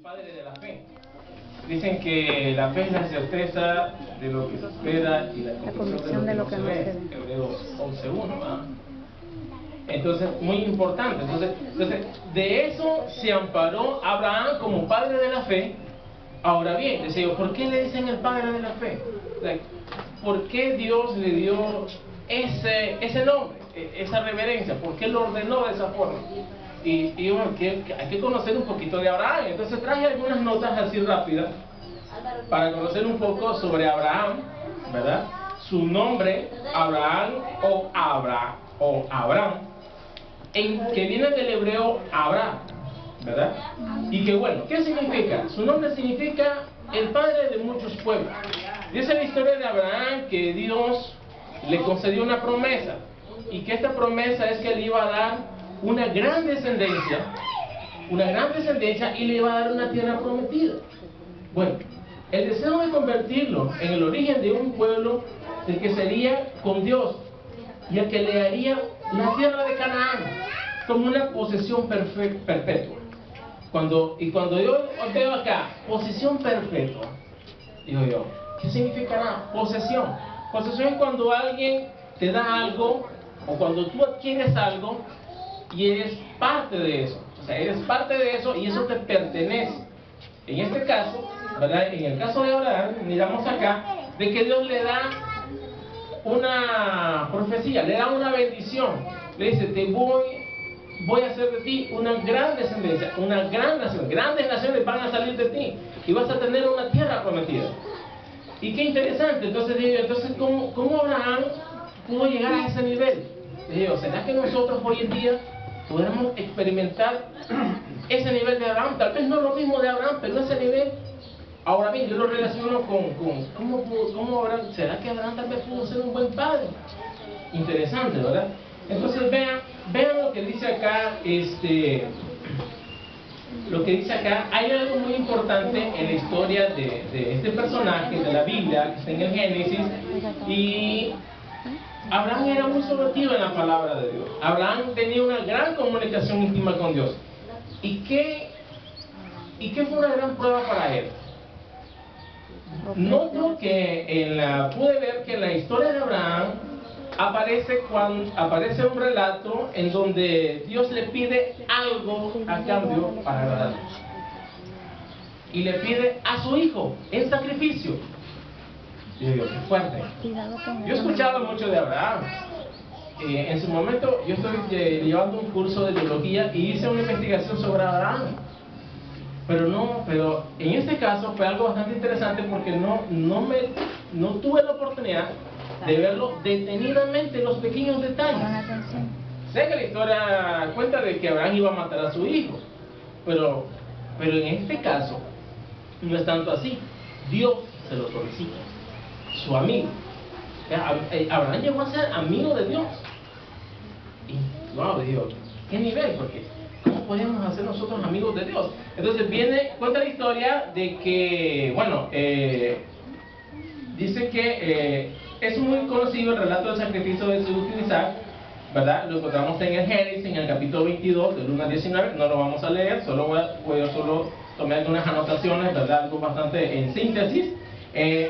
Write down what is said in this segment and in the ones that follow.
padre de la fe. Dicen que la fe es la certeza de lo que se espera y la convicción de lo que no se ve. Hebreos 11:1, ¿verdad? Entonces, muy importante. Entonces, de eso se amparó Abraham como padre de la fe. Ahora bien, decía yo, ¿por qué le dicen el padre de la fe? ¿Por qué Dios le dio ese nombre, esa reverencia? ¿Por qué lo ordenó de esa forma? Y bueno, hay que conocer un poquito de Abraham. Entonces traje algunas notas así rápidas para conocer un poco sobre Abraham, ¿verdad? Su nombre, Abraham o Abraham, que viene del hebreo Abraham, ¿verdad? Y que bueno, ¿qué significa? Su nombre significa el padre de muchos pueblos. Dice la historia de Abraham que Dios le concedió una promesa, y que esta promesa es que le iba a dar una gran descendencia, y le iba a dar una tierra prometida. Bueno, el deseo de convertirlo en el origen de un pueblo del que sería con Dios, y el que le haría la tierra de Canaán como una posesión perpetua. Cuando yo veo acá, posesión perpetua, digo yo, ¿qué significará posesión? Posesión es cuando alguien te da algo, o cuando tú adquieres algo y eres parte de eso. O sea, eres parte de eso y eso te pertenece. En este caso, ¿verdad? En el caso de Abraham, miramos acá de que Dios le da una profecía, le da una bendición. Le dice, voy a hacer de ti una gran descendencia, una gran nación. Grandes naciones van a salir de ti y vas a tener una tierra prometida. Y qué interesante. Entonces ¿cómo Abraham pudo llegar a ese nivel? Digo, ¿será que nosotros hoy en día podemos experimentar ese nivel de Abraham? Tal vez no lo mismo de Abraham, pero ese nivel. Ahora bien, yo lo relaciono con ¿cómo Abraham? ¿Será que Abraham tal vez pudo ser un buen padre? Interesante, ¿verdad? Entonces vean lo que dice acá, hay algo muy importante en la historia de este personaje de la Biblia, que está en el Génesis, y Abraham era muy sometido en la palabra de Dios. Abraham tenía una gran comunicación íntima con Dios. ¿Y qué fue una gran prueba para él? Noto que pude ver que en la historia de Abraham aparece un relato en donde Dios le pide algo a cambio para agradar a Dios. Y le pide a su hijo en sacrificio. Y yo digo, qué fuerte. Yo escuchaba mucho de Abraham. En su momento yo estoy llevando un curso de teología y hice una investigación sobre Abraham. Pero en este caso fue algo bastante interesante porque no tuve la oportunidad de verlo detenidamente, los pequeños detalles. Sé que la historia cuenta de que Abraham iba a matar a su hijo, pero en este caso no es tanto así. Dios se lo solicita, su amigo. Abraham llegó a ser amigo de Dios. Y wow, digo, ¿qué nivel? Porque ¿cómo podemos hacer nosotros amigos de Dios? Entonces cuenta la historia de que, bueno, dice que es muy conocido el relato del sacrificio de Jesús y Isaac, ¿verdad? Lo encontramos en el Génesis, en el capítulo 22, del 1 al 19, no lo vamos a leer, solo tomé algunas anotaciones, ¿verdad? Algo bastante en síntesis.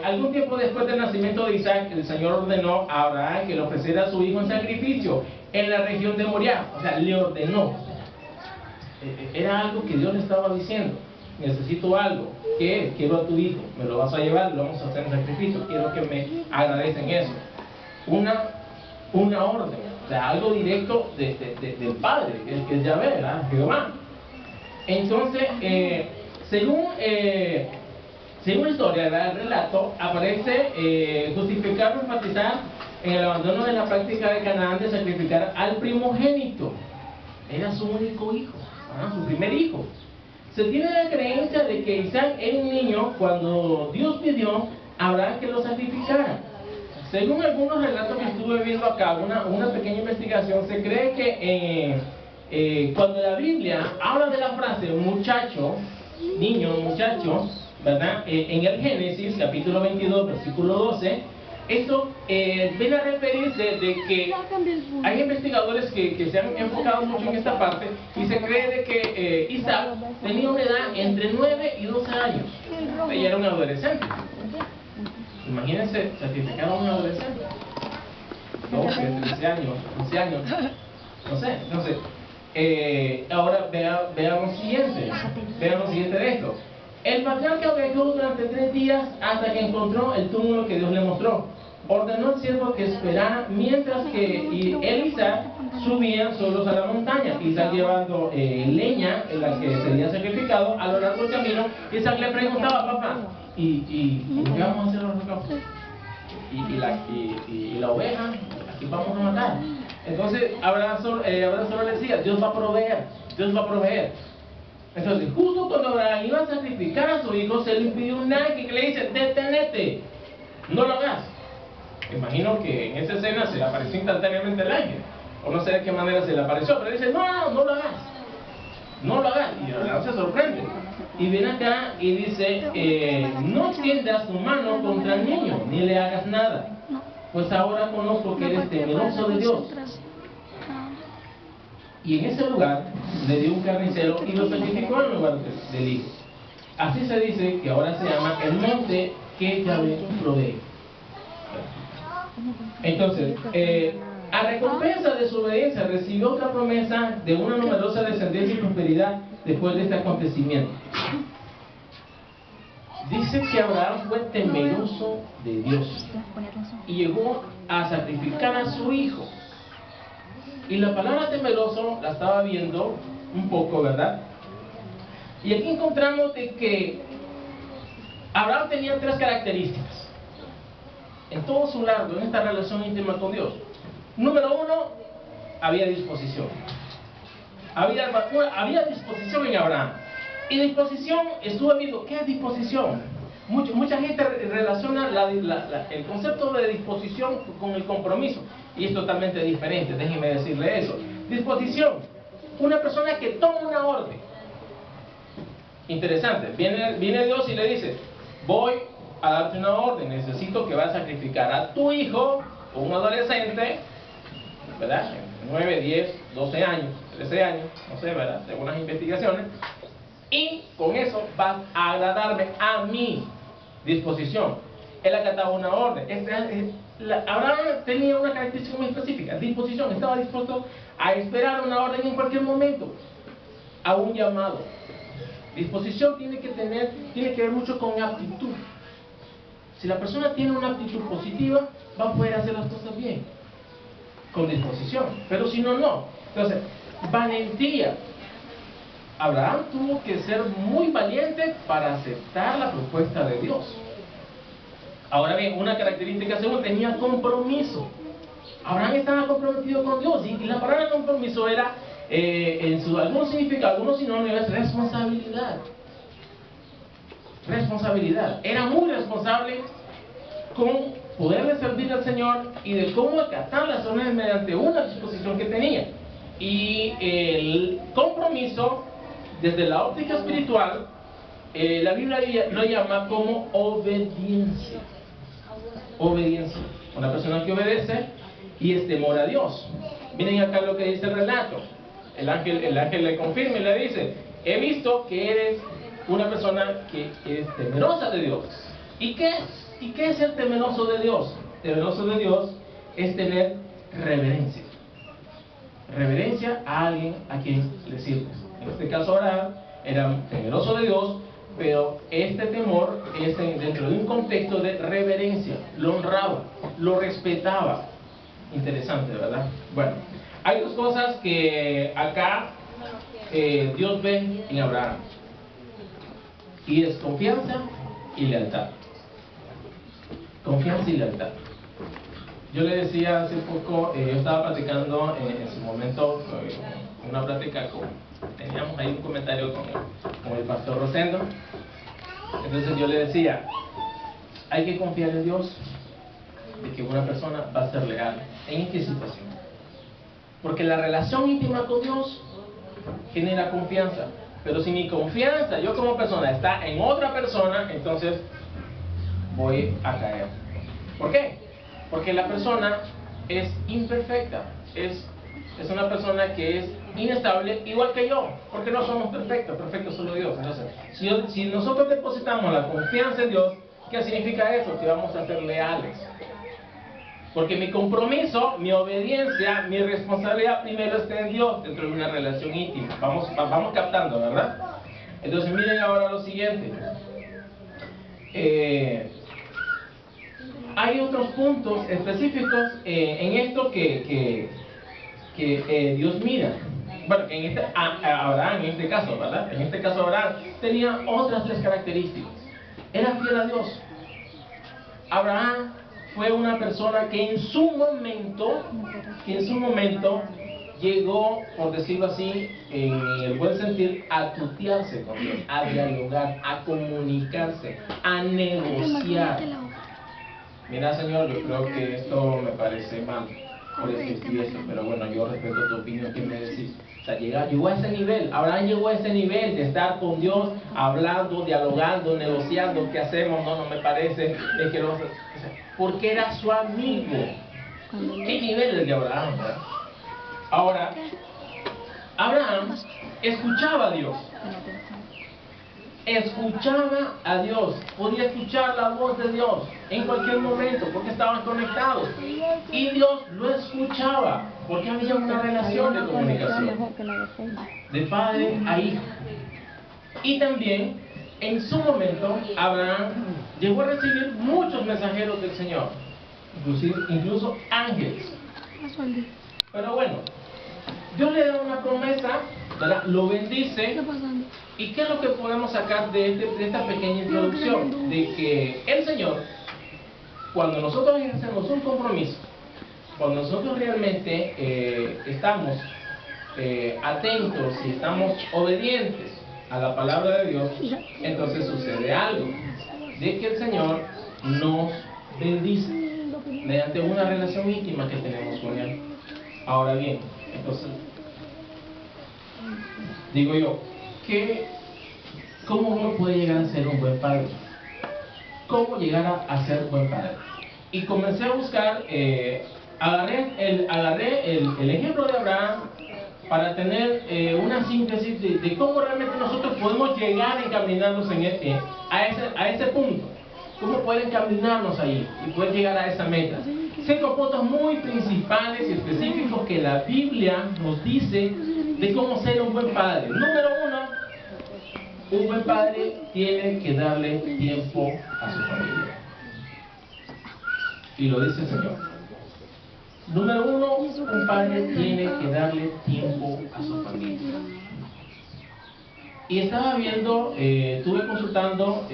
Algún tiempo después del nacimiento de Isaac, el Señor ordenó a Abraham que le ofreciera a su hijo en sacrificio en la región de Moriah. O sea, le ordenó. Era algo que Dios le estaba diciendo. Necesito algo. ¿Qué es? Quiero a tu hijo. Me lo vas a llevar, lo vamos a hacer en sacrificio. Quiero que me agradecen eso. Una orden. O sea, algo directo del Padre, que es Yahvé, ¿verdad? Jehová. Entonces, según la historia, ¿verdad? El relato, aparece justificar o enfatizar en el abandono de la práctica de Canaán de sacrificar al primogénito. Era su único hijo, su primer hijo. Se tiene la creencia de que Isaac era un niño cuando Dios pidió a Abraham que lo sacrificara. Según algunos relatos que estuve viendo acá, una pequeña investigación, se cree que cuando la Biblia habla de la frase muchacho, ¿verdad? En el Génesis, capítulo 22, versículo 12, Esto viene a referirse de que hay investigadores que se han enfocado mucho en esta parte y se cree de que Isaac tenía una edad entre 9 y 12 años. Ella era un adolescente. Imagínense sacrificar a un adolescente. 12, 13 años, 11 años, no sé. Entonces, ahora veamos lo siguiente de esto. El patriarca viajó durante 3 días hasta que encontró el túmulo que Dios le mostró. Ordenó al siervo que esperara mientras que él y Isaac subían solos a la montaña. Isaac llevando leña en la que sería sacrificado. A lo largo del camino, Isaac le preguntaba: papá, ¿y qué vamos a hacer los holocaustos? ¿Y la oveja? ¿Aquí vamos a matar? Entonces Abraham solo le decía: Dios va a proveer, Dios va a proveer. Entonces, justo cuando Abraham iba a sacrificar a su hijo, se le impidió un ángel que le dice: detenete, no lo hagas. Imagino que en esa escena se le apareció instantáneamente el ángel, o no sé de qué manera se le apareció, pero dice: no lo hagas, no lo hagas. Y Abraham se sorprende y viene acá y dice: no extiendas tu mano contra el niño, ni le hagas nada, pues ahora conozco que eres temeroso de Dios. Y en ese lugar le dio un carnicero y lo sacrificó en lugar del hijo. Así se dice que ahora se llama el monte que Yahvé provee. Entonces, a recompensa de su obediencia recibió otra promesa de una numerosa descendencia y prosperidad después de este acontecimiento. Dice que Abraham fue temeroso de Dios y llegó a sacrificar a su hijo. Y la palabra temeroso la estaba viendo un poco, ¿verdad? Y aquí encontramos de que Abraham tenía 3 características en todo su largo, en esta relación íntima con Dios. Número 1, había disposición. Había disposición en Abraham. Y disposición, estuve viendo, ¿qué es disposición? Mucha gente relaciona el concepto de disposición con el compromiso, y es totalmente diferente, déjenme decirle eso. Disposición, una persona que toma una orden. Interesante, viene Dios y le dice: voy a darte una orden, necesito que vas a sacrificar a tu hijo, o un adolescente, ¿verdad? 9, 10, 12 años, 13 años, no sé, ¿verdad? Según las investigaciones. Y con eso vas a agradarme a mí. Disposición. Él acataba una orden. Abraham tenía una característica muy específica: disposición. Estaba dispuesto a esperar una orden en cualquier momento, a un llamado. Disposición tiene que ver mucho con aptitud. Si la persona tiene una actitud positiva, va a poder hacer las cosas bien, con disposición. Pero si no, no. Entonces, valentía. Abraham tuvo que ser muy valiente para aceptar la propuesta de Dios. Ahora bien, una característica segunda: tenía compromiso. Abraham estaba comprometido con Dios, y la palabra compromiso era, algunos significados, algunos sinónimos, responsabilidad. Responsabilidad. Era muy responsable con poderle servir al Señor y de cómo acatar las órdenes mediante una disposición que tenía. Y el compromiso, desde la óptica espiritual, la Biblia lo llama como obediencia. Obediencia. Una persona que obedece y es temor a Dios. Miren acá lo que dice el relato. El ángel le confirma y le dice: he visto que eres una persona que es temerosa de Dios. ¿Y qué es ser temeroso de Dios? Temeroso de Dios es tener reverencia. Reverencia a alguien a quien le sirves. En este caso Abraham era temeroso de Dios, pero este temor es dentro de un contexto de reverencia. Lo honraba, lo respetaba. Interesante, ¿verdad? Bueno, hay 2 cosas que acá Dios ve en Abraham, y es confianza y lealtad. Confianza y lealtad. Yo le decía hace poco, yo estaba platicando en su momento, una plática teníamos ahí un comentario con el pastor Rosendo. Entonces yo le decía: hay que confiar en Dios de que una persona va a ser leal. ¿En qué situación? Porque la relación íntima con Dios genera confianza. Pero si mi confianza, yo como persona, está en otra persona, entonces voy a caer. ¿Por qué? Porque la persona es imperfecta, es una persona que es inestable, igual que yo, porque no somos perfectos, perfecto solo Dios. Entonces, si nosotros depositamos la confianza en Dios, ¿qué significa eso? Que vamos a ser leales. Porque mi compromiso, mi obediencia, mi responsabilidad primero está en Dios, dentro de una relación íntima. Vamos captando, ¿verdad? Entonces miren ahora lo siguiente. Hay otros puntos específicos en esto que Dios mira. Bueno, Abraham en este caso, ¿verdad? En este caso Abraham tenía otras 3 características. Era fiel a Dios. Abraham fue una persona que en su momento llegó, por decirlo así, en el buen sentir, a tutearse con Dios, a dialogar, a comunicarse, a negociar. Mira, Señor, yo creo que esto me parece mal por esto y esto, pero bueno, yo respeto tu opinión. ¿Qué me decís? O sea, llegó a ese nivel. Abraham llegó a ese nivel de estar con Dios, hablando, dialogando, negociando. ¿Qué hacemos? No me parece. Es que lo, o sea, porque era su amigo. ¿Qué nivel el de Abraham? ¿Verdad? Ahora, Abraham escuchaba a Dios. Escuchaba a Dios, podía escuchar la voz de Dios en cualquier momento porque estaban conectados y Dios lo escuchaba porque había una relación de comunicación de padre a hijo. Y también en su momento Abraham llegó a recibir muchos mensajeros del Señor, incluso ángeles. Pero bueno, Dios le da una promesa, ¿verdad? Lo bendice. ¿Y qué es lo que podemos sacar de esta pequeña introducción? De que el Señor, cuando nosotros hacemos un compromiso, cuando nosotros realmente estamos atentos y estamos obedientes a la palabra de Dios, entonces sucede algo, de que el Señor nos bendice mediante una relación íntima que tenemos con Él. Ahora bien, entonces, digo yo, ¿cómo uno puede llegar a ser un buen padre? ¿Cómo llegar a ser buen padre? Y comencé a buscar, agarré el ejemplo de Abraham para tener una síntesis de cómo realmente nosotros podemos llegar encaminarnos a ese punto. ¿Cómo pueden encaminarnos ahí y poder llegar a esa meta? 5 puntos muy principales y específicos que la Biblia nos dice de cómo ser un buen padre. Número 1, un buen padre tiene que darle tiempo a su familia. Y lo dice el Señor. Número 1, un padre tiene que darle tiempo a su familia. Y estaba viendo, estuve consultando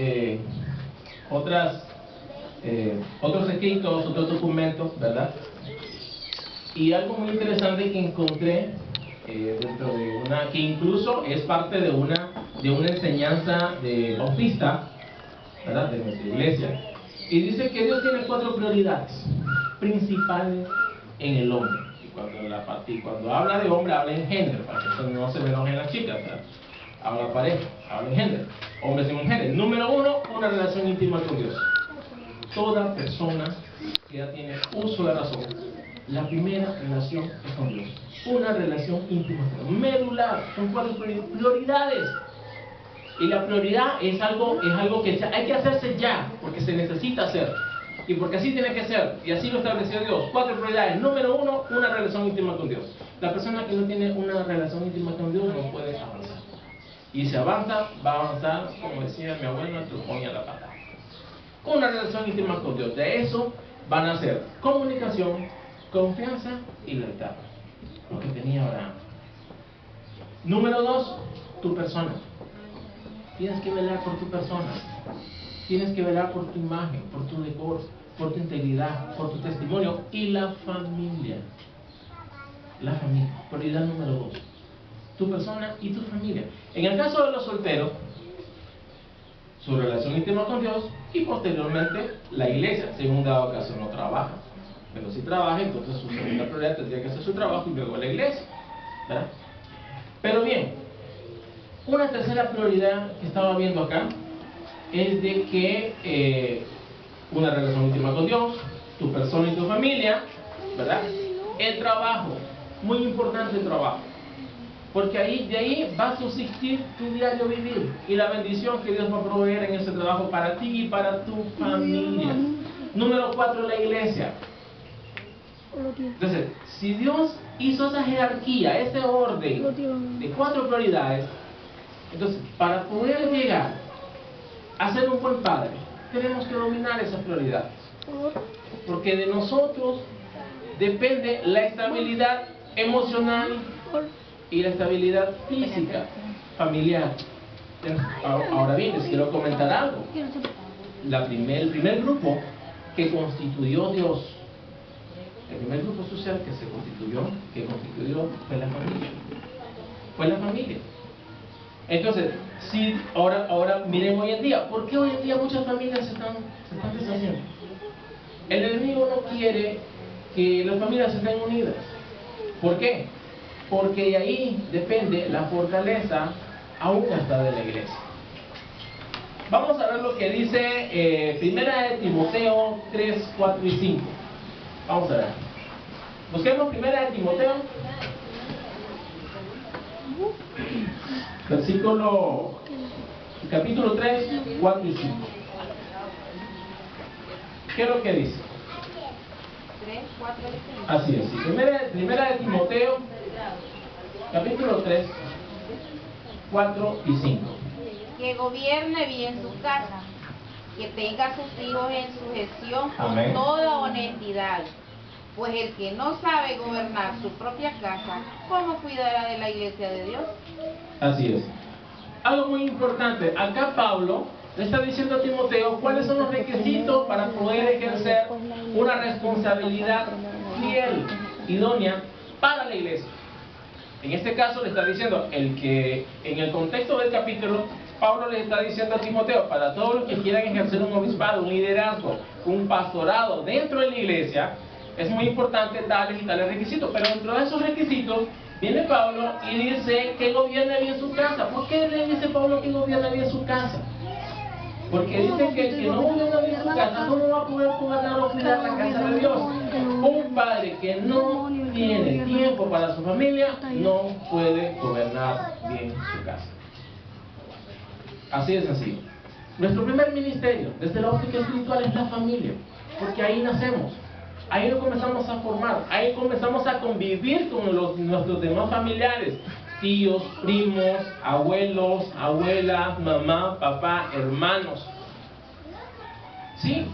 otros escritos, otros documentos, ¿verdad? Y algo muy interesante que encontré dentro de que incluso es parte de una enseñanza de bautista, ¿verdad? De nuestra iglesia. Y dice que Dios tiene 4 prioridades principales en el hombre. Y cuando habla de hombre, habla en género, para que no se me enojen las chicas, ¿verdad? Habla pareja, habla en género, hombres y mujeres. Número 1, una relación íntima con Dios. Toda persona que ya tiene uso de razón, la primera relación es con Dios. Una relación íntima, medular, son 4 prioridades. Y la prioridad es algo que hay que hacerse ya, porque se necesita hacer. Y porque así tiene que ser, y así lo estableció Dios. 4 prioridades. Número 1, una relación íntima con Dios. La persona que no tiene una relación íntima con Dios no puede avanzar. Y si avanza, va a avanzar, como decía mi abuelo, trujón a la pata. Una relación íntima con Dios. De eso van a ser comunicación, confianza y lealtad. Lo que tenía Abraham. Número 2, tu persona. Tienes que velar por tu persona. Tienes que velar por tu imagen, por tu decoro, por tu integridad, por tu testimonio y la familia. La familia. Prioridad número 2. Tu persona y tu familia. En el caso de los solteros, su relación íntima con Dios y posteriormente la iglesia, si en un dado caso no trabaja. Pero si trabaja, entonces su segunda prioridad tendría que hacer su trabajo y luego la iglesia, ¿verdad? Pero bien, una tercera prioridad que estaba viendo acá es de que una relación íntima con Dios, tu persona y tu familia, ¿verdad? El trabajo, muy importante el trabajo. Porque de ahí va a subsistir tu diario vivir y la bendición que Dios va a proveer en ese trabajo para ti y para tu familia. Número 4, la iglesia. Entonces, si Dios hizo esa jerarquía, ese orden de 4 prioridades, entonces, para poder llegar a ser un buen padre, tenemos que dominar esas prioridades. Porque de nosotros depende la estabilidad emocional y la estabilidad física, familiar. Ahora bien, les quiero comentar algo. El primer grupo que constituyó Dios, el primer grupo social que constituyó fue la familia. Fue la familia. Entonces, si ahora miren hoy en día, ¿por qué hoy en día muchas familias se están deshaciendo? El enemigo no quiere que las familias estén unidas. ¿Por qué? Porque de ahí depende la fortaleza aún hasta de la iglesia. Vamos a ver lo que dice Primera de Timoteo 3, 4 y 5. Vamos a ver. Busquemos Primera de Timoteo, capítulo 3, 4 y 5. ¿Qué es lo que dice? 3, 4 y 5. Así es. Primera de Timoteo, capítulo 3, 4 y 5. Que gobierne bien su casa, que tenga a sus hijos en sujeción con Amén. toda honestidad. Pues el que no sabe gobernar su propia casa, ¿cómo cuidará de la iglesia de Dios? Así es. Algo muy importante. Acá Pablo le está diciendo a Timoteo cuáles son los requisitos para poder ejercer una responsabilidad fiel, idónea para la iglesia. En este caso le está diciendo en el contexto del capítulo, Pablo le está diciendo a Timoteo, para todos los que quieran ejercer un obispado, un liderazgo, un pastorado dentro de la iglesia, es muy importante tales y tales requisitos. Pero dentro de esos requisitos viene Pablo y dice que gobierne bien su casa. ¿Por qué le dice Pablo que gobierne bien su casa? Porque dice que el que no gobierna bien su casa, ¿cómo va a poder gobernar o cuidar la casa de Dios? Un padre que no tiene tiempo para su familia no puede gobernar bien su casa. Así de sencillo. Nuestro primer ministerio, desde la óptica espiritual, es la familia, porque ahí nacemos. Ahí nos comenzamos a formar, ahí comenzamos a convivir con nuestros demás familiares, tíos, primos, abuelos, abuelas, mamá, papá, hermanos. Sí,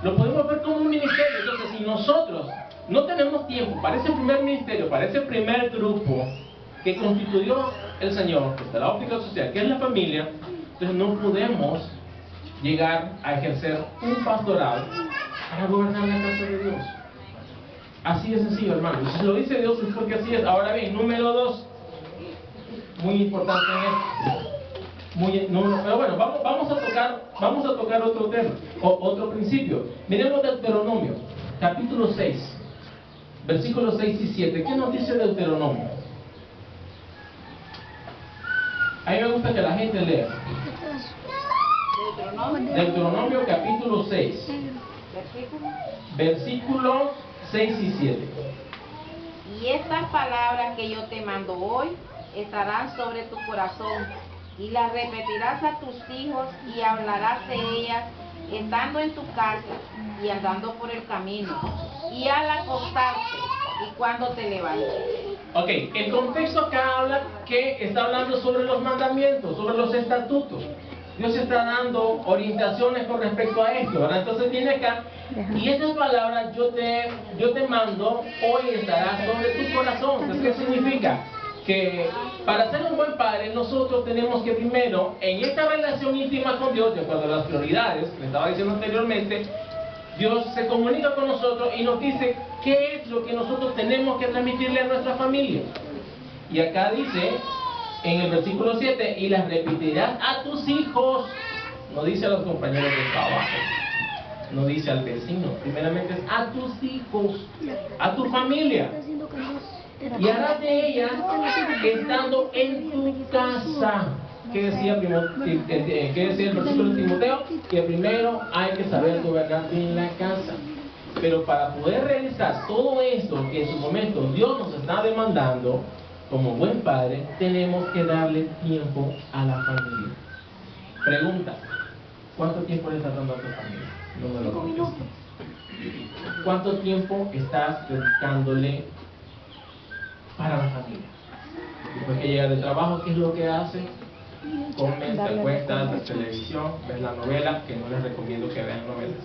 lo podemos ver como un ministerio. Entonces, si nosotros no tenemos tiempo para ese primer ministerio, para ese primer grupo que constituyó el Señor, desde la óptica social, que es la familia, entonces no podemos llegar a ejercer un pastorado para gobernar la casa de Dios. Así de sencillo, hermano. Y si lo dice Dios es porque así es. Ahora bien, número 2, muy importante en esto. Pero bueno, vamos a tocar otro tema, otro principio. Miremos Deuteronomio, capítulo 6, versículos 6 y 7. ¿Qué nos dice Deuteronomio? A mí me gusta que la gente lea. Deuteronomio capítulo 6, versículos 6 y 7. Y estas palabras que yo te mando hoy estarán sobre tu corazón, y las repetirás a tus hijos y hablarás de ellas estando en tu casa y andando por el camino y al acostarte y cuando te levantes. Ok, el contexto acá está hablando sobre los mandamientos, sobre los estatutos. Dios está dando orientaciones con respecto a esto, ¿verdad? Entonces viene acá, y estas palabras yo te mando, hoy estará sobre tu corazón. Entonces, ¿qué significa? Que para ser un buen padre, nosotros tenemos que primero, en esta relación íntima con Dios, de acuerdo a las prioridades, que estaba diciendo anteriormente, Dios se comunica con nosotros y nos dice qué es lo que nosotros tenemos que transmitirle a nuestra familia. Y acá dice, en el versículo 7, y las repetirás a tus hijos. No dice a los compañeros de trabajo, no dice al vecino, primeramente es a tus hijos, a tu familia. Y harás de ellas estando en tu casa. ¿Qué decía el versículo de Timoteo? Que primero hay que saber gobernar bien la casa. Pero para poder realizar todo esto que en su momento Dios nos está demandando, como buen padre, tenemos que darle tiempo a la familia. Pregunta: ¿cuánto tiempo le estás dando a tu familia? No me lo contestes. ¿Cuánto tiempo estás dedicándole para la familia? Después que llega de trabajo, ¿qué es lo que hace? Comen, te acuestas, ves televisión, ves la novela, que no les recomiendo que vean novelas.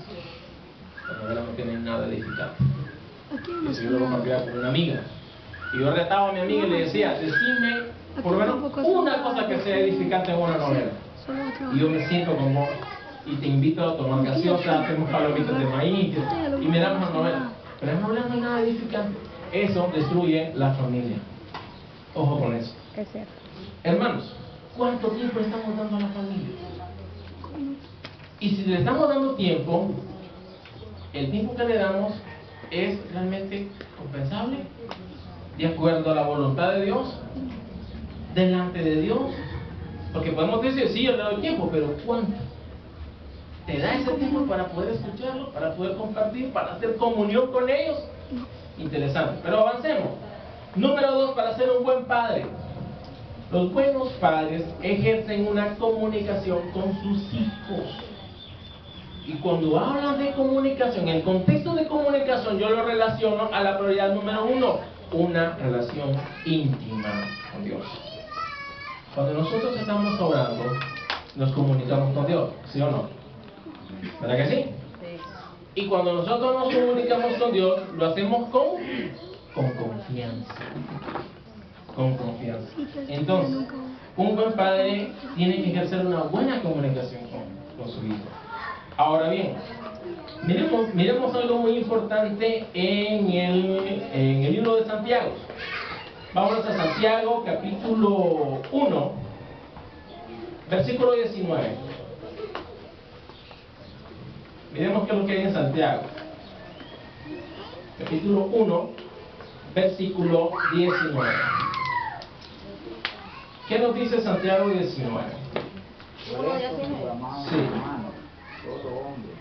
Las novelas no tienen nada edificante. Eso yo lo compartía con una amiga. Y yo retaba a mi amiga y le decía: decime por lo menos una cosa que sea edificante en una novela. Y yo me siento con vos y te invito a tomar gaseosa, hacemos palomitas de maíz y me damos una novela. Pero en la novela no hay nada edificante. Eso destruye la familia. Ojo con eso. Es cierto. Hermanos, ¿cuánto tiempo le estamos dando a la familia? Y si le estamos dando tiempo, ¿el tiempo que le damos es realmente compensable? ¿De acuerdo a la voluntad de Dios? ¿Delante de Dios? Porque podemos decir: sí, yo le doy tiempo, pero ¿cuánto? ¿Te da ese tiempo para poder escucharlo, para poder compartir, para hacer comunión con ellos? Interesante. Pero avancemos. Número 2, para ser un buen padre. Los buenos padres ejercen una comunicación con sus hijos. Y cuando hablan de comunicación, el contexto de comunicación yo lo relaciono a la prioridad número 1, una relación íntima con Dios. Cuando nosotros estamos orando, nos comunicamos con Dios, ¿sí o no? ¿Verdad que sí? Y cuando nosotros nos comunicamos con Dios, lo hacemos con confianza. Con confianza. Entonces, un buen padre tiene que ejercer una buena comunicación con su hijo. Ahora bien, miremos algo muy importante en el libro de Santiago. Vámonos a Santiago, capítulo 1, versículo 19. Miremos qué es lo que hay en Santiago. Capítulo 1, versículo 19. ¿Qué nos dice Santiago 19? Sí. Todo hombre,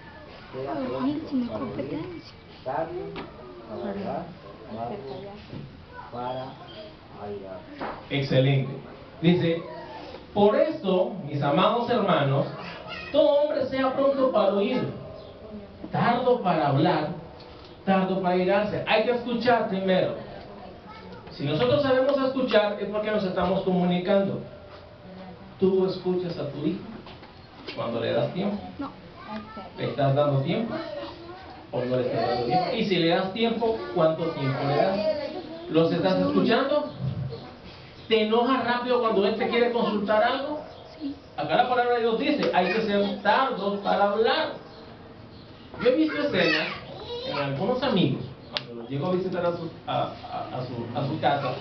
sea pronto para oír, tarde para hablar, tarde para airar. Excelente. Dice: por eso, mis amados hermanos, todo hombre sea pronto para oír, tardo para hablar, tardo para airarse. Hay que escuchar primero. Si nosotros sabemos escuchar, es porque nos estamos comunicando. ¿Tú escuchas a tu hijo cuando le das tiempo? No. ¿Le estás dando tiempo o no le estás dando tiempo? Y si le das tiempo, ¿cuánto tiempo le das? ¿Los estás escuchando? ¿Te enojas rápido cuando él te quiere consultar algo? Acá la palabra de Dios dice: hay que ser tardos para hablar. Yo he visto escenas en algunos amigos, cuando los llego a visitar a su casa,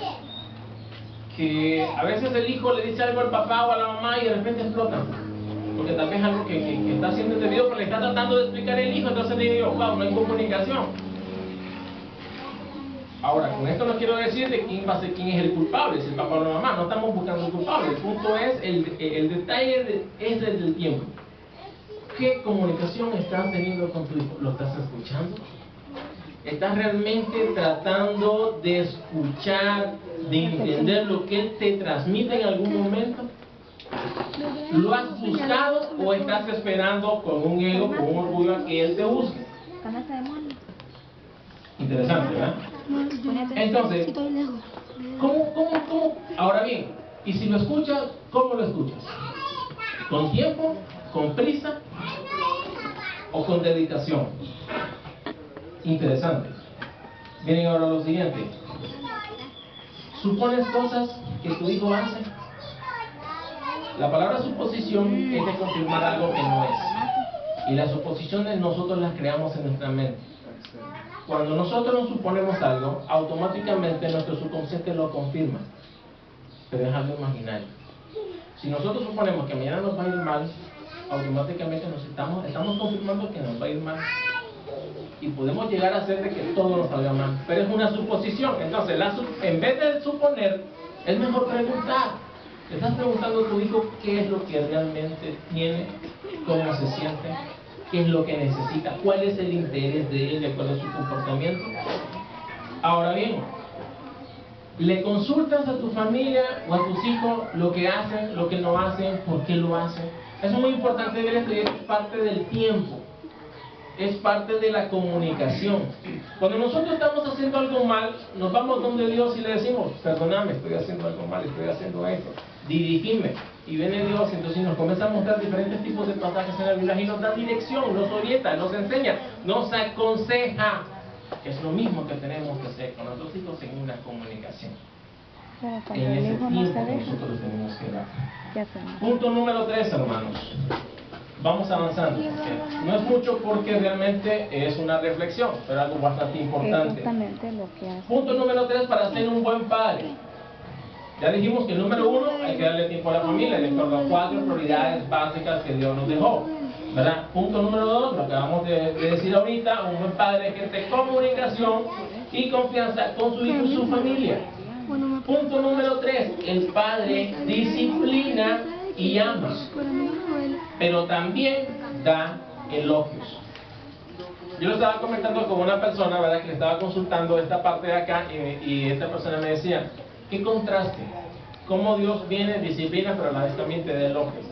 que a veces el hijo le dice algo al papá o a la mamá y de repente explotan. Porque tal vez algo que está haciendo entendido, pero le está tratando de explicar el hijo, entonces digo yo: wow, no hay comunicación. Ahora, con esto no quiero decir de quién va a ser, quién es el culpable, si el papá o la mamá. No estamos buscando un culpable. El punto es, el detalle es el del tiempo. ¿Qué comunicación estás teniendo con tu hijo? ¿Lo estás escuchando? ¿Estás realmente tratando de escuchar, de entender lo que él te transmite en algún momento? ¿Lo has buscado o estás esperando con un ego, con un orgullo a que él te busque? Interesante, ¿verdad? Entonces, ¿cómo? Ahora bien, y si lo escuchas, ¿cómo lo escuchas? ¿Con tiempo? ¿Con prisa? ¿O con dedicación? Interesante. Miren ahora lo siguiente. ¿Supones cosas que tu hijo hace? La palabra suposición es de confirmar algo que no es. Y las suposiciones nosotros las creamos en nuestra mente. Cuando nosotros nos suponemos algo, automáticamente nuestro subconsciente lo confirma. Pero es algo imaginario. Si nosotros suponemos que mañana nos va a ir mal, automáticamente estamos confirmando que nos va a ir mal. Y podemos llegar a hacer de que todo nos salga mal. Pero es una suposición. Entonces, en vez de suponer, es mejor preguntar. Le estás preguntando a tu hijo qué es lo que realmente tiene, cómo se siente, qué es lo que necesita, cuál es el interés de él de acuerdo a su comportamiento. Ahora bien, le consultas a tu familia o a tus hijos lo que hacen, lo que no hacen, por qué lo hacen. Eso es muy importante ver esto, y es parte del tiempo, es parte de la comunicación. Cuando nosotros estamos haciendo algo mal, nos vamos donde Dios y le decimos, perdóname, estoy haciendo algo mal, estoy haciendo esto, dirigime. Y viene Dios, entonces nos comienza a mostrar diferentes tipos de pasajes en la Biblia y nos da dirección, nos orienta, nos enseña, nos aconseja. Es lo mismo que tenemos que hacer con nuestros hijos en una comunicación. En ese tiempo que nosotros tenemos que dar. Punto número 3, hermanos. Vamos avanzando. No es mucho porque realmente es una reflexión, pero algo bastante importante. Punto número 3 para ser un buen padre. Ya dijimos que el número 1 hay que darle tiempo a la familia, de acuerdo a 4 prioridades básicas que Dios nos dejó, ¿verdad? Punto número 2, lo acabamos de decir ahorita, un buen padre que esté comunicación y confianza con su hijo y su familia. Punto número 3, el padre disciplina y ama, pero también da elogios. Yo lo estaba comentando con una persona, ¿verdad?, que le estaba consultando esta parte de acá y esta persona me decía, qué contraste, cómo Dios viene, disciplina, pero a la vez también te da elogios.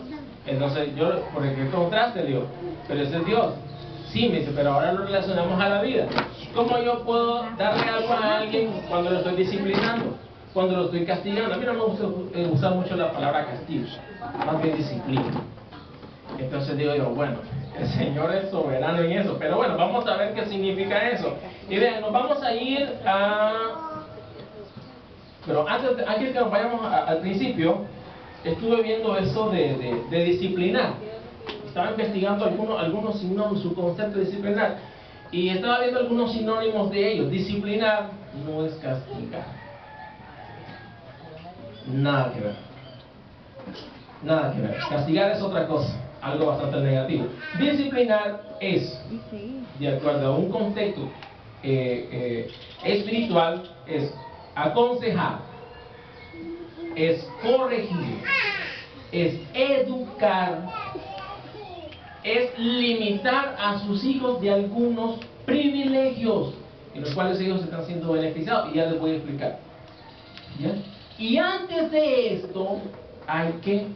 Entonces yo, ¿por qué contraste, Dios? Pero ese es Dios. Sí, me dice, pero ahora lo relacionamos a la vida. ¿Cómo yo puedo darle algo a alguien cuando lo estoy disciplinando? Cuando lo estoy castigando. A mí no me gusta usar mucho la palabra castigo, más bien disciplina. Entonces digo yo, bueno, el Señor es soberano en eso, pero bueno, vamos a ver qué significa eso. Y vean, nos vamos a ir a... Pero antes de que nos vayamos al principio, estuve viendo eso de disciplinar. Estaba investigando algunos sinónimos, su concepto de disciplinar, y estaba viendo algunos sinónimos de ellos. Disciplinar no es castigar. Nada que ver. Nada que ver. Castigar es otra cosa, algo bastante negativo. Disciplinar es, de acuerdo a un contexto espiritual, es aconsejar, es corregir, es educar, es limitar a sus hijos de algunos privilegios en los cuales ellos están siendo beneficiados, y ya les voy a explicar. ¿Ya? Y antes de esto hay que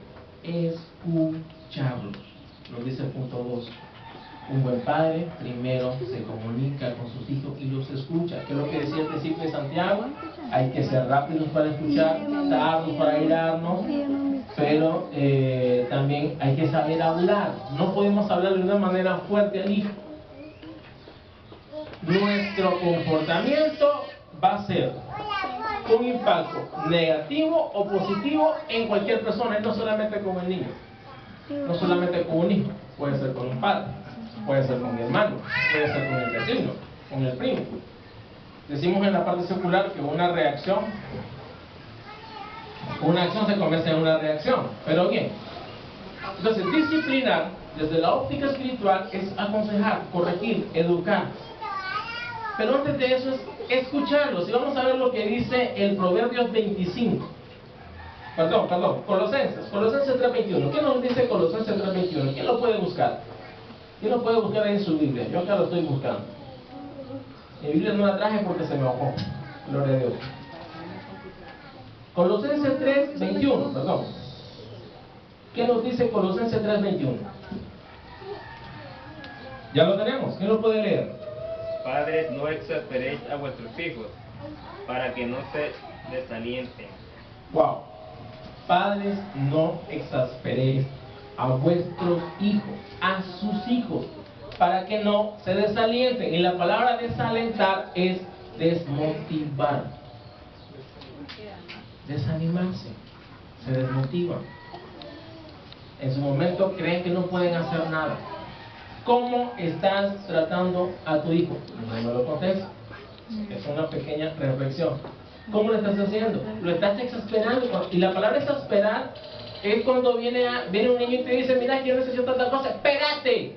escucharlos. Nos dice el punto 2. Un buen padre primero se comunica con sus hijos y los escucha. ¿Qué es lo que decía el principio de Santiago? Hay que ser rápidos para escuchar, tardos para airarnos, pero también hay que saber hablar. No podemos hablar de una manera fuerte al hijo. Nuestro comportamiento va a ser un impacto negativo o positivo en cualquier persona, y no solamente con el niño, no solamente con un hijo, puede ser con un padre, puede ser con mi hermano, puede ser con el vecino, con el primo. Decimos en la parte secular que una acción se convierte en una reacción, pero bien. Entonces, disciplinar desde la óptica espiritual es aconsejar, corregir, educar. Pero antes de eso es escucharlos. Y vamos a ver lo que dice el Proverbios 25. Colosenses 3:21. ¿Qué nos dice Colosenses 3:21? ¿Quién lo puede buscar? ¿Quién lo puede buscar ahí en su Biblia? Yo acá lo estoy buscando. Mi Biblia no la traje porque se me ahogó. Gloria a Dios. Colosenses 3:21, perdón. ¿Qué nos dice Colosenses 3:21? Ya lo tenemos. ¿Quién lo puede leer? Padres, no exasperéis a vuestros hijos, para que no se desalienten. Wow. Padres, no exasperéis a vuestros hijos, a sus hijos, para que no se desalienten. Y la palabra desalentar es desmotivar, desanimarse, se desmotivan. En su momento creen que no pueden hacer nada. ¿Cómo estás tratando a tu hijo? No me lo contestes. Es una pequeña reflexión. ¿Cómo lo estás haciendo? Lo estás exasperando. Y la palabra exasperar es cuando viene un niño y te dice, mira, yo necesito tanta cosa. ¡Espérate!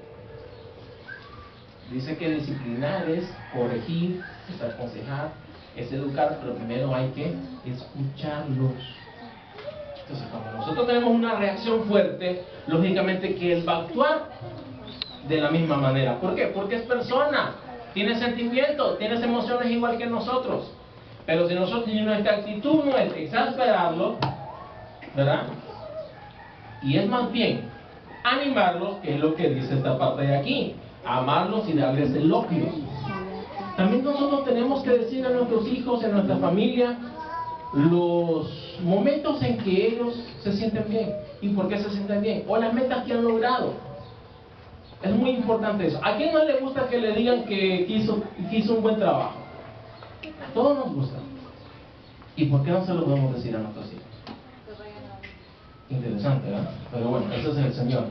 Dice que disciplinar es corregir, es aconsejar, es educar, pero primero hay que escucharlos. Entonces, cuando nosotros tenemos una reacción fuerte, lógicamente que él va a actuar. de la misma manera. ¿Por qué? Porque es persona, tiene sentimientos, tiene emociones igual que nosotros. Pero si nuestra actitud no es exasperarlo, ¿verdad? Y es más bien animarlos, que es lo que dice esta parte de aquí, amarlos y darles elogios. También nosotros tenemos que decir a nuestros hijos, a nuestra familia, los momentos en que ellos se sienten bien y por qué se sienten bien, o las metas que han logrado. Es muy importante eso. ¿A quién no le gusta que le digan que hizo un buen trabajo? A todos nos gusta. ¿Y por qué no se lo podemos decir a nuestros hijos? Interesante, ¿verdad? Pero bueno, ese es el Señor.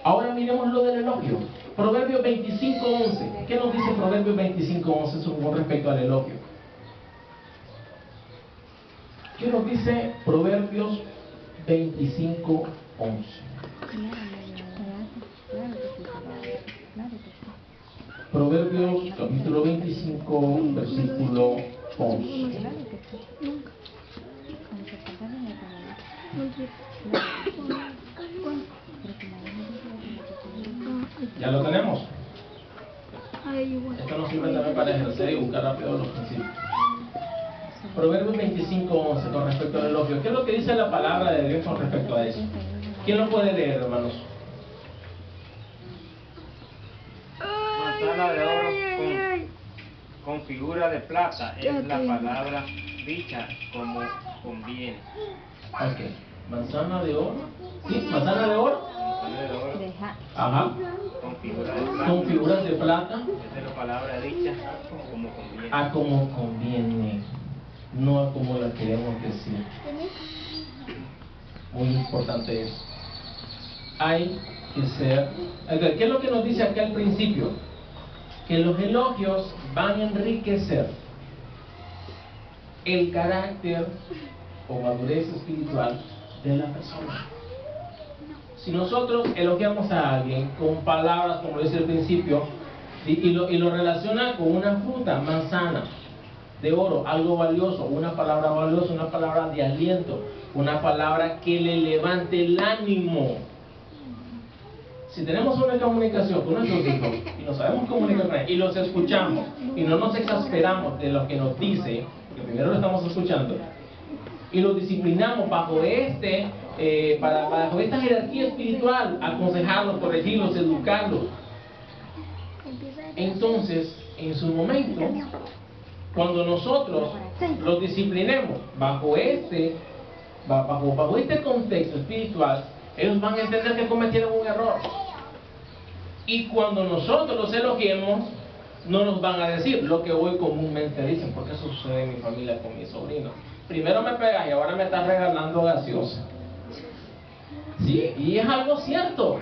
Ahora miremos lo del elogio. Proverbios 25:11. ¿Qué nos dice Proverbios 25:11 con respecto al elogio? ¿Qué nos dice Proverbios 25:11? Proverbios capítulo 25, versículo 11. ¿Ya lo tenemos? Esto nos sirve también para ejercer y buscar rápido los principios. Proverbios 25:11 con respecto al elogio. ¿Qué es lo que dice la palabra de Dios con respecto a eso? ¿Quién lo puede leer, hermanos? Manzana de oro con figura de plata es la palabra dicha como conviene. Ok. Manzana de oro. ¿Sí? ¿Manzana de oro? Manzana de oro Ajá. con figura de plata. Con figuras de plata. Esa es la palabra dicha como conviene. A como conviene, no a como la queremos decir. Muy importante eso. Hay que ser... ¿Qué es lo que nos dice acá al principio? Que los elogios van a enriquecer el carácter o madurez espiritual de la persona. Si nosotros elogiamos a alguien con palabras, como dice al principio, y lo relaciona con una fruta, manzana de oro, algo valioso, una palabra valiosa, una palabra de aliento, una palabra que le levante el ánimo. Si tenemos una comunicación con nuestros hijos y nos sabemos comunicar con ellos y los escuchamos y no nos exasperamos de lo que nos dice, que primero lo estamos escuchando, y los disciplinamos bajo bajo esta jerarquía espiritual, aconsejarlos, corregirlos, educarlos, entonces en su momento, cuando nosotros los disciplinemos bajo este contexto espiritual, ellos van a entender que cometieron un error. Y cuando nosotros los elogiemos, no nos van a decir lo que hoy comúnmente dicen, porque eso sucede en mi familia con mi sobrino. Primero me pegas y ahora me estás regalando gaseosa. Sí, y es algo cierto.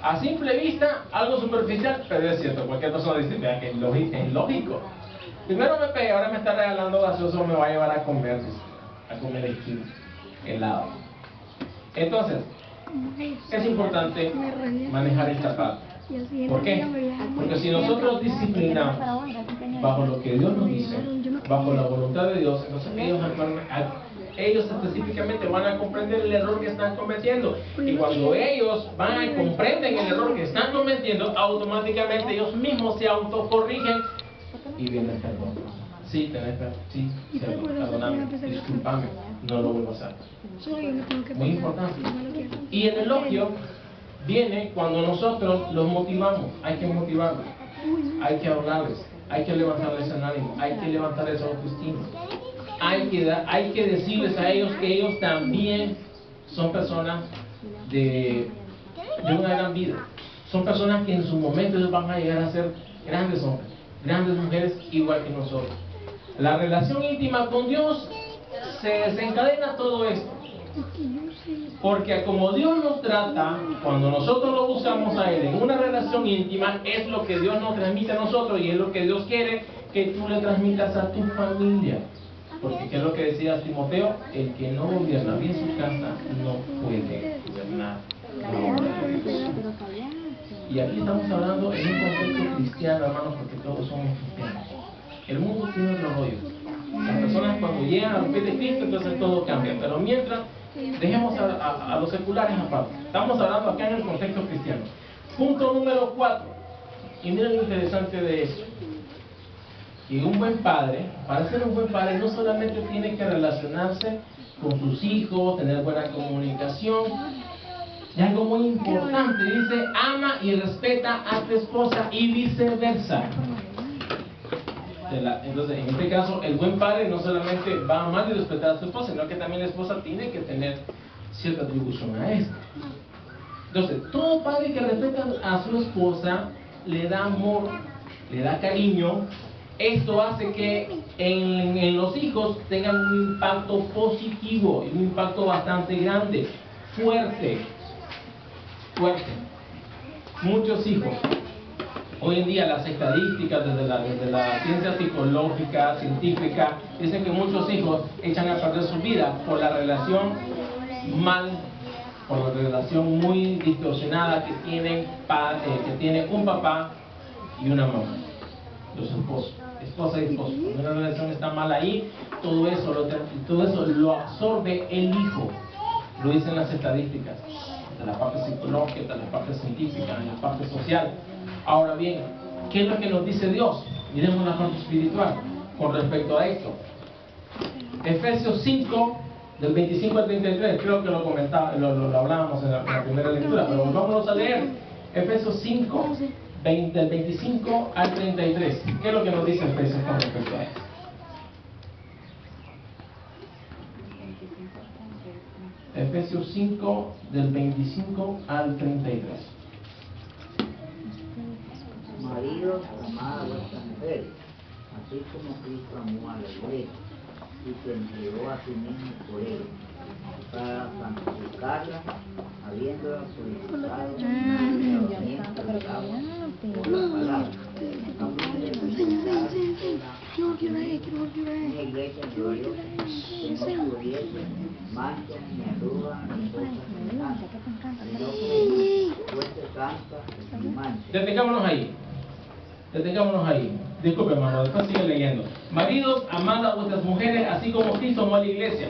A simple vista, algo superficial, pero es cierto. Cualquier persona dice, vean que es lógico. Primero me pega, ahora me está regalando gaseosa, me va a llevar a comer helado. Entonces, es importante manejar esta parte. ¿Por qué? Porque si nosotros disciplinamos bajo lo que Dios nos dice, bajo la voluntad de Dios, entonces ellos específicamente van a comprender el error que están cometiendo. Y cuando ellos comprenden el error que están cometiendo, automáticamente ellos mismos se autocorrigen y vienen perdón. Sí, perdóname, discúlpame, no lo vuelvo a hacer. Muy importante. Y el elogio viene cuando nosotros los motivamos. Hay que motivarlos, hay que hablarles, hay que levantarles el ánimo, hay que levantarles la autoestima, hay que decirles a ellos que ellos también son personas de una gran vida, son personas que en su momento ellos van a llegar a ser grandes hombres, grandes mujeres, igual que nosotros. La relación íntima con Dios se desencadena todo esto, porque como Dios nos trata, cuando nosotros lo buscamos a Él en una relación íntima, es lo que Dios nos transmite a nosotros y es lo que Dios quiere que tú le transmitas a tu familia. Porque ¿qué es lo que decía Timoteo? El que no gobierna bien su casa no puede gobernar la obra de Dios. Y aquí estamos hablando en un contexto cristiano, hermanos, porque todos somos cristianos. El mundo tiene otro rollo. Las personas cuando llegan a los pies de Cristo, entonces todo cambia. Pero mientras, dejemos a los seculares aparte. Estamos hablando acá en el contexto cristiano. Punto número 4. Y miren lo interesante de esto. Que un buen padre, para ser un buen padre, no solamente tiene que relacionarse con sus hijos, tener buena comunicación. Y algo muy importante, dice, ama y respeta a tu esposa y viceversa. Entonces, en este caso, el buen padre no solamente va a amar y respetar a su esposa, sino que también la esposa tiene que tener cierta atribución a esto. Entonces, todo padre que respeta a su esposa le da amor, le da cariño. Esto hace que en los hijos tengan un impacto positivo, un impacto bastante grande, fuerte. Muchos hijos, hoy en día las estadísticas desde la ciencia psicológica, científica, dicen que muchos hijos echan a perder su vida por la relación por la relación muy distorsionada que tiene un papá y una mamá, los esposos, esposa y esposo. Cuando una relación está mal ahí, todo eso lo absorbe el hijo, lo dicen las estadísticas, de la parte psicológica, de la parte científica, de la parte social. Ahora bien, ¿qué es lo que nos dice Dios? Miremos la parte espiritual con respecto a esto. Efesios 5, del 25 al 33, creo que lo hablábamos en la primera lectura, pero vámonos a leer. Efesios 5, del 25 al 33. ¿Qué es lo que nos dice Efesios con respecto a esto? Efesios 5, del 25 al 33. Maridos, amad a vuestras mujeres, así como Cristo amó a la iglesia y se entregó a sí mismo por ella, para santificarla, habiéndola purificado en el lavamiento del agua por la palabra, a fin de presentar una iglesia gloriosa, que no tuviese mancha ni arruga ni cosa semejante, sino que fuese santa y sin mancha. Detengámonos ahí. Disculpe, hermano, después sigue leyendo. Maridos, amad a vuestras mujeres, así como Cristo amó a la iglesia.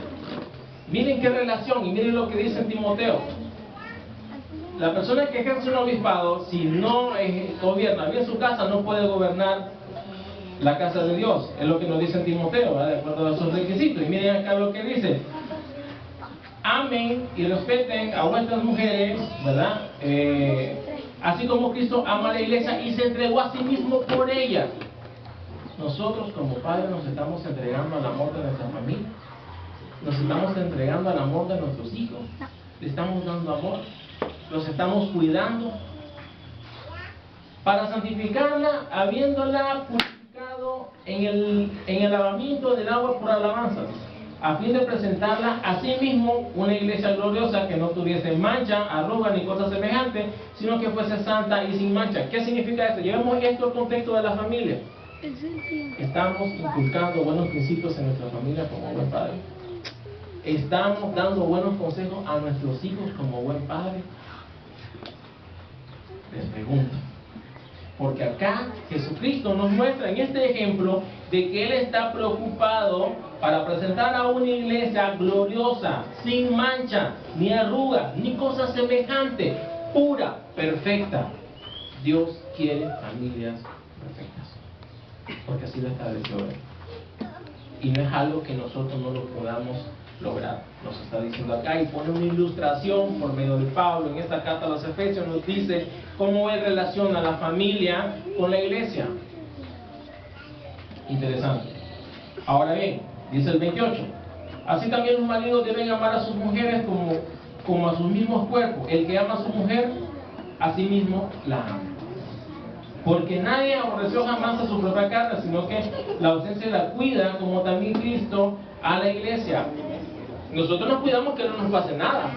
Miren qué relación, y miren lo que dice en Timoteo. La persona que ejerce un obispado, si no gobierna bien su casa, no puede gobernar la casa de Dios. Es lo que nos dice en Timoteo, ¿verdad? De acuerdo a sus requisitos. Y miren acá lo que dice. Amen y respeten a vuestras mujeres, ¿verdad? Así como Cristo ama a la iglesia y se entregó a sí mismo por ella. Nosotros como padres nos estamos entregando al amor de nuestra familia. Nos estamos entregando al amor de nuestros hijos. Le estamos dando amor. Los estamos cuidando. Para santificarla, habiéndola purificado en el lavamiento del agua por alabanzas, a fin de presentarla a sí mismo una iglesia gloriosa que no tuviese mancha, arruga ni cosa semejante, sino que fuese santa y sin mancha. ¿Qué significa esto? Llevemos esto al contexto de la familia. Estamos inculcando buenos principios en nuestra familia como buen padre. Estamos dando buenos consejos a nuestros hijos como buen padre. Les pregunto. Porque acá Jesucristo nos muestra en este ejemplo de que Él está preocupado para presentar a una iglesia gloriosa, sin mancha, ni arruga, ni cosa semejante, pura, perfecta. Dios quiere familias perfectas, porque así lo estableció Él. Y no es algo que nosotros no lo podamos lograr. Nos está diciendo acá y pone una ilustración por medio de Pablo en esta carta a los Efesios. Nos dice cómo Él relaciona la familia con la iglesia. Interesante. Ahora bien, dice el 28, así también los maridos deben amar a sus mujeres como a sus mismos cuerpos. El que ama a su mujer, a sí mismo la ama. Porque nadie aborreció jamás a su propia carne, sino que la ausencia la cuida, como también Cristo a la iglesia. Nosotros nos cuidamos que no nos pase nada,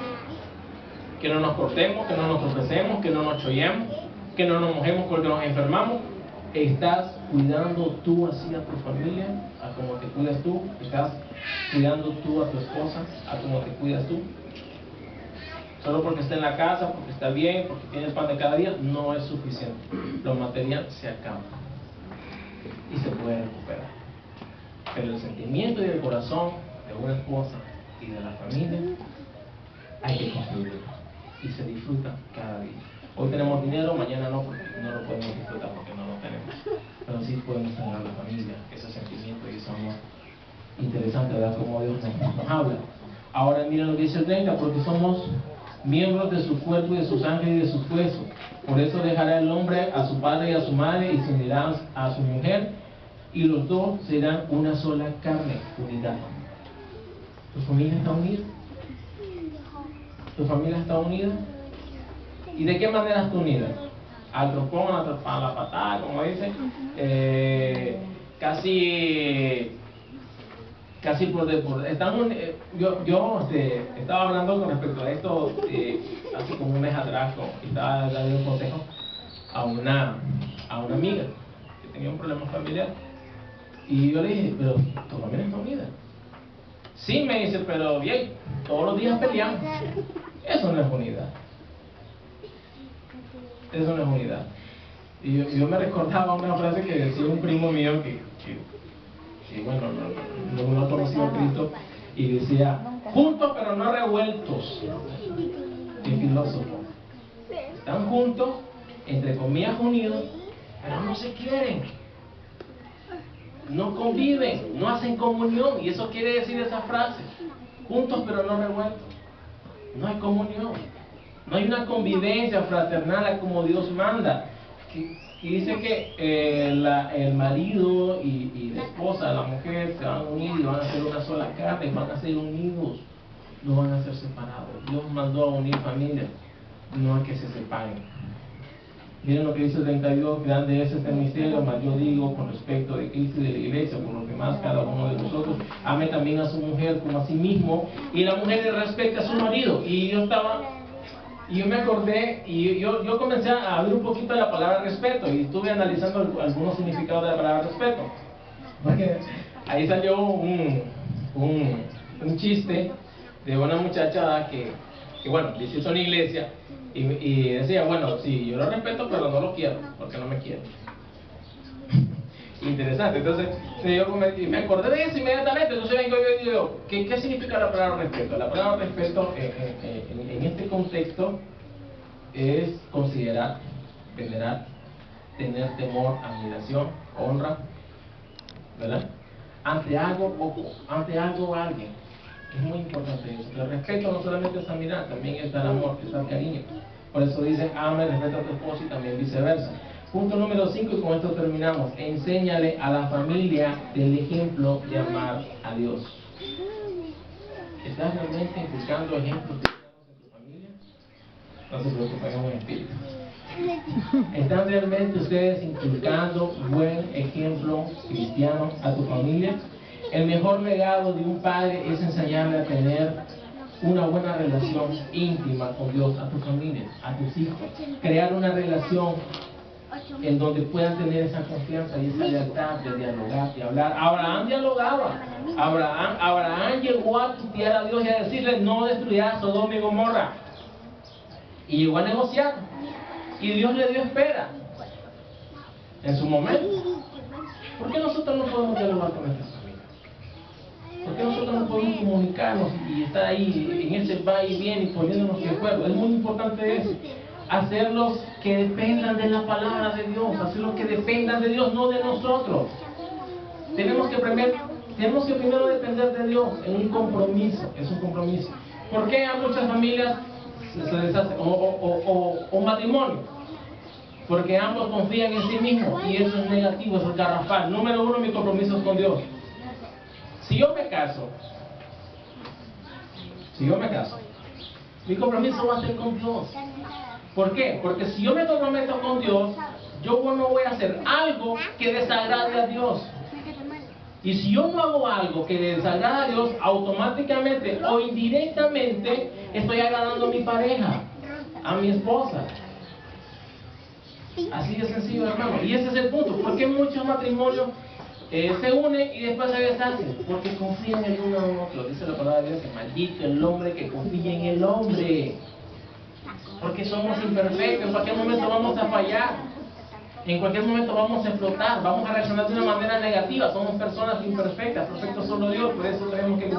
que no nos cortemos, que no nos tropecemos, que no nos chollemos, que no nos mojemos porque nos enfermamos. ¿Estás cuidando tú así a tu familia, a como te cuidas tú? ¿Estás cuidando tú a tu esposa, a como te cuidas tú? Solo porque está en la casa, porque está bien, porque tiene el pan de cada día, no es suficiente. Lo material se acaba y se puede recuperar. Pero el sentimiento y el corazón de una esposa y de la familia hay que construirlo y se disfruta cada día. Hoy tenemos dinero, mañana no, porque no lo podemos disfrutar porque no lo tenemos. Pero sí podemos tener a la familia, ese sentimiento y ese amor. Interesante, ¿verdad? Cómo Dios nos habla. Ahora miren lo que dice el 30, porque somos miembros de su cuerpo y de su sangre y de sus huesos. Por eso dejará el hombre a su padre y a su madre y se unirá a su mujer, y los dos serán una sola carne, unidad. ¿Tu familia está unida? ¿Tu familia está unida? ¿Y de qué manera está unida? Al tropón, a la patada, como dice, casi por estamos, yo estaba hablando con respecto a esto hace como un mes atrás, estaba dando un consejo a una amiga que tenía un problema familiar, y yo le dije, pero tu familia está unida. Sí, me dice, pero bien, todos los días peleamos. Eso no es unidad. Eso no es unidad. Y yo me recordaba una frase que decía un primo mío que bueno, no conocía a Cristo, y decía, juntos pero no revueltos. Qué filósofo. Están juntos, entre comillas unidos, pero no se quieren, no conviven, no hacen comunión. Y eso quiere decir esa frase, juntos pero no revueltos. No hay comunión, no hay una convivencia fraternal como Dios manda. Y dice que el marido y la esposa, la mujer, se van a unir y van a ser una sola carne, van a ser unidos, no van a ser separados. Dios mandó a unir familias, no a que se separen. Miren lo que dice el 32, grande es este misterio, mas yo digo con respecto de Cristo y de la iglesia, por lo demás cada uno de nosotros ame también a su mujer como a sí mismo, y la mujer le respecta a su marido. Y yo me acordé, y yo comencé a abrir un poquito de la palabra respeto, y estuve analizando algunos significados de la palabra respeto, porque ahí salió un chiste de una muchacha que bueno, dice eso en la iglesia, y decía, bueno, sí, yo lo respeto, pero no lo quiero, porque no me quiero. Interesante. Entonces me acordé de eso inmediatamente. Entonces vengo y digo, ¿qué significa la palabra respeto? La palabra respeto en este contexto es considerar, venerar, tener temor, admiración, honra, ¿verdad? Ante algo o alguien. Es muy importante eso. El respeto no solamente es admirar, también está el amor, está el cariño. Por eso dice, ama y respeta a tu esposo, y también viceversa. Punto número 5, y con esto terminamos. Enséñale a la familia el ejemplo de amar a Dios. ¿Estás realmente inculcando ejemplos cristianos en tu familia? No se preocupen, es un espíritu. ¿Están realmente ustedes inculcando buen ejemplo cristiano a tu familia? El mejor legado de un padre es enseñarle a tener una buena relación íntima con Dios, a tu familia, a tus hijos. Crear una relación en donde puedan tener esa confianza y esa lealtad de dialogar, de hablar. Abraham dialogaba. Abraham llegó a tutear a Dios y a decirle, no destruyas Sodoma y Gomorra. Y llegó a negociar. Y Dios le dio espera en su momento. ¿Por qué nosotros no podemos dialogar con nuestras familias? ¿Por qué nosotros no podemos comunicarnos y estar ahí en ese va y viene y poniéndonos de acuerdo? Es muy importante eso. Hacerlos que dependan de la palabra de Dios, hacerlos que dependan de Dios, no de nosotros. Tenemos que primero depender de Dios en un compromiso, es un compromiso. ¿Por qué a muchas familias se deshacen o matrimonio? Porque ambos confían en sí mismos y eso es negativo, eso es garrafal. Número 1, mi compromiso es con Dios. Si yo me caso, mi compromiso va a ser con Dios. ¿Por qué? Porque si yo me comprometo con Dios, yo no voy a hacer algo que desagrade a Dios. Y si yo no hago algo que desagrade a Dios, automáticamente o indirectamente estoy agradando a mi pareja, a mi esposa. Así de sencillo, hermano. Y ese es el punto. ¿Por qué muchos matrimonios se unen y después se deshacen? Porque confían en uno en otro. Dice la palabra de Dios que maldito el hombre que confía en el hombre. Porque somos imperfectos. En cualquier momento vamos a fallar. En cualquier momento vamos a explotar. Vamos a reaccionar de una manera negativa. Somos personas imperfectas. Perfecto solo Dios. Por eso tenemos que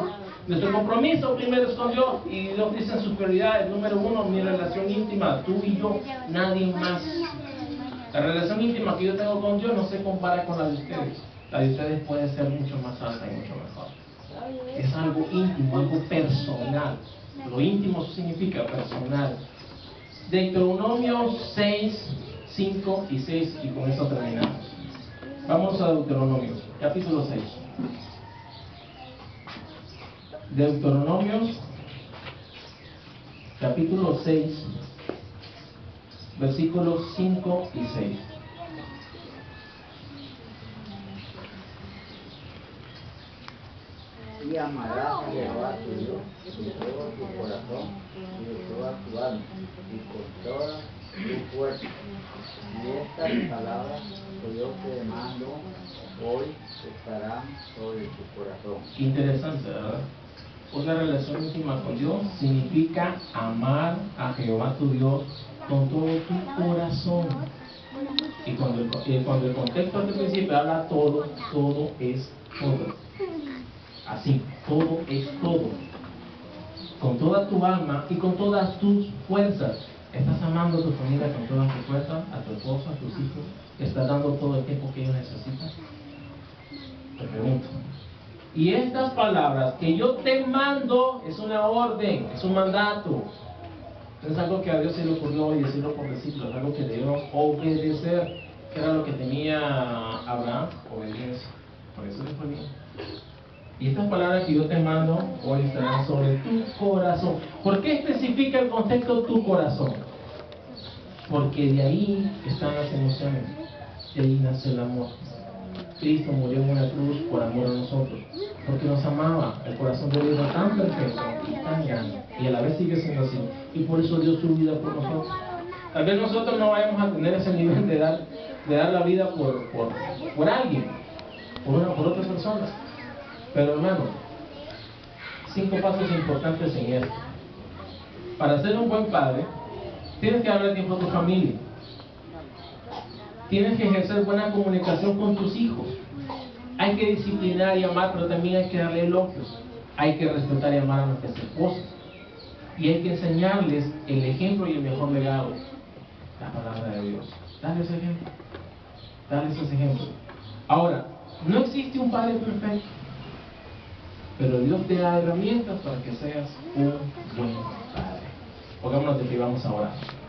Nuestro compromiso primero es con Dios, y Dios dice en sus prioridades, número uno, mi relación íntima, tú y yo, nadie más. La relación íntima que yo tengo con Dios no se compara con la de ustedes. La de ustedes puede ser mucho más alta y mucho mejor. Es algo íntimo, algo personal. Lo íntimo significa personal. Deuteronomio 6, 5 y 6, y con eso terminamos. Vamos a Deuteronomio, capítulo 6. Deuteronomios, capítulo 6, versículos 5 y 6. Y amarás a Jehová tu Dios de todo tu corazón y de toda tu alma y con toda tu fuerza. Y estas palabras que yo te mando hoy estarán sobre tu corazón. Interesante, ¿verdad? Una relación íntima con Dios significa amar a Jehová tu Dios con todo tu corazón. Y cuando el contexto del principio habla todo, todo es todo. Así, todo es todo. Con toda tu alma y con todas tus fuerzas. ¿Estás amando a tu familia con todas tus fuerzas? ¿A tu esposa, a tus hijos? ¿Estás dando todo el tiempo que ellos necesitan? Te pregunto. Y estas palabras que yo te mando es una orden, es un mandato. No es algo que a Dios se le ocurrió hoy decirlo por decirlo, es algo que debemos obedecer, que era lo que tenía Abraham, obediencia. Por eso le fue bien. Y estas palabras que yo te mando hoy estarán sobre tu corazón. ¿Por qué especifica el contexto tu corazón? Porque de ahí están las emociones, de ahí nace el amor. Cristo murió en una cruz por amor a nosotros, porque nos amaba. El corazón de Dios era tan perfecto y tan grande, y a la vez sigue siendo así, y por eso dio su vida por nosotros. Tal vez nosotros no vayamos a tener ese nivel de dar la vida por alguien, por otra persona. Pero hermano, 5 pasos importantes en esto. Para ser un buen padre, tienes que darle tiempo a tu familia. Tienes que ejercer buena comunicación con tus hijos. Hay que disciplinar y amar, pero también hay que darle elogios. Hay que respetar y amar a nuestras esposas. Y hay que enseñarles el ejemplo y el mejor legado, la palabra de Dios. Dale ese ejemplo. Dale ese ejemplo. Ahora, no existe un padre perfecto, pero Dios te da herramientas para que seas un buen padre. Pongámonos de pie, vamos a orar.